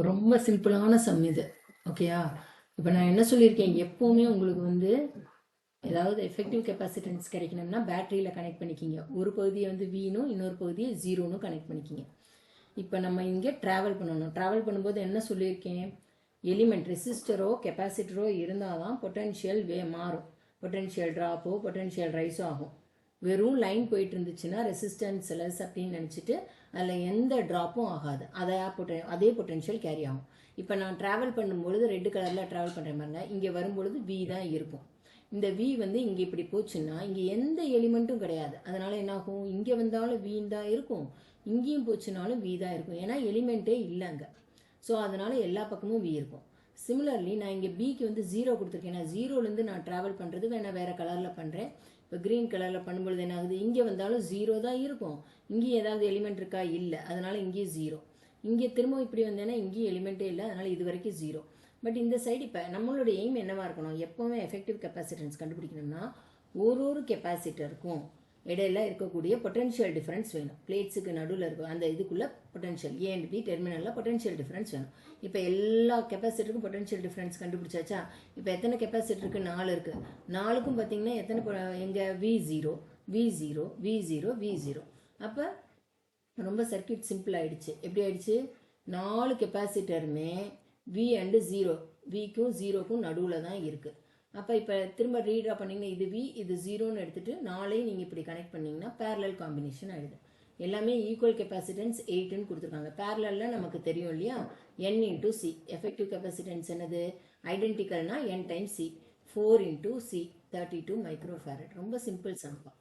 ரொம்ப சிம்பிளான சம் இது. ஓகேயா? இப்போ நான் என்ன சொல்லியிருக்கேன், எப்போவுமே உங்களுக்கு வந்து ஏதாவது எஃபெக்டிவ் கெப்பாசிட்டன்ஸ் கிடைக்கணும்னா பேட்டரியில் கனெக்ட் பண்ணிக்கிங்க. ஒரு பகுதியை வந்து வீணும் இன்னொரு பகுதியை ஜீரோன்னு கனெக்ட் பண்ணிக்கிங்க. இப்போ நம்ம இங்கே ட்ராவல் பண்ணணும். ட்ராவல் பண்ணும்போது என்ன சொல்லியிருக்கேன், எலிமெண்ட் ரெசிஸ்டரோ கெப்பாசிட்டரோ இருந்தால் தான் பொட்டென்ஷியல் மாறும். பொட்டென்ஷியல் ட்ராப்போ பொட்டென்ஷியல் ரைஸோ ஆகும். வெறும் லைன் போயிட்டு இருந்துச்சுன்னா ரெசிஸ்டன்ஸ் லெஸ் அப்படின்னு நினச்சிட்டு அதில் எந்த ட்ராப்பும் ஆகாது. அதே பொட்டென்ஷியல் கேரி ஆகும். இப்போ நான் ட்ராவல் பண்ணும்பொழுது ரெட் கலரில் ட்ராவல் பண்ணுறேன் பாருங்க, இங்கே வரும்பொழுது வி தான் இருக்கும். இந்த வி வந்து இங்கே இப்படி போச்சுன்னா இங்கே எந்த எலிமெண்ட்டும் கிடையாது. அதனால என்ன ஆகும், இங்கே வந்தாலும் வி தான் இருக்கும், இங்கேயும் போச்சுனாலும் வி தான் இருக்கும். ஏன்னா எலிமெண்ட்டே இல்லைங்க. ஸோ அதனால எல்லா பக்கமும் வி இருக்கும். சிமிலர்லி நான் இங்கே பிக்கு வந்து ஜீரோ கொடுத்துருக்கேன். நான் ஜீரோலேருந்து நான் ட்ராவல் பண்ணுறது வேறு கலரில் பண்ணுறேன். இப்போ க்ரீன் கலரில் பண்ணும்பொழுது என்ன ஆகுது, இங்கே வந்தாலும் ஜீரோ தான் இருக்கும், இங்கேயும் ஏதாவது எலிமெண்ட் இருக்கா, இல்லை, அதனால இங்கேயும் ஜீரோ. இங்கே திரும்ப இப்படி வந்தேன்னா இங்கேயும் எலிமெண்ட்டே இல்லை, அதனால் இது வரைக்கும் ஜீரோ. பட் இந்த சைடு இப்போ நம்மளோட எய்ம் என்னவா இருக்கணும், எப்போவுமே எஃபெக்டிவ் கெப்பாசிட்டன்ஸ் கண்டுபிடிக்கணும்னா ஒரு கெப்பாசிட்டருக்கும் இடையில இருக்கக்கூடிய பொட்டன்ஷியல் டிஃபரன்ஸ் வேணும். பிளேட்ஸுக்கு நடுவில் இருக்கும் அந்த இதுக்குள்ள பொட்டன்ஷியல் ஏ அண்ட் பி டெர்மினலில் பொட்டன்ஷியல் டிஃபரன்ஸ் வேணும். இப்போ எல்லா கெப்பாசிட்டருக்கும் பொட்டன்ஷியல் டிஃபரன்ஸ் கண்டுபிடிச்சாச்சா? இப்போ எத்தனை கெப்பாசிட்டருக்கு? 4 இருக்கு. 4க்கும் பார்த்தீங்கன்னா எத்தனை எங்க we zero we zero we zero we zero. அப்போ ரொம்ப சர்க்கியூட் சிம்பிள் ஆயிடுச்சு. எப்படி ஆயிடுச்சு, 4 கெப்பாசிட்டருமே வி அண்டு ஜீரோ, விக்கும் ஜீரோக்கும் நடுவில் தான் இருக்குது. அப்போ இப்போ திரும்ப ரீட்ரா பண்ணிங்கன்னா இது வி இது ஜீரோன்னு எடுத்துகிட்டு 4ஐயும் நீங்கள் இப்படி கனெக்ட் பண்ணிங்கன்னா பேரலல் காம்பினேஷன் ஆகிடுது. எல்லாமே ஈக்குவல் கெப்பாசிட்டன்ஸ் 8ன்னு கொடுத்துருக்காங்க. பேரலில் நமக்கு தெரியும் இல்லையா, n into C. Effective capacitance என்னது, ஐடென்டிக்கல்னா n times C. 4 into C 32 microfarad. ரொம்ப சிம்பிள் சம்பா.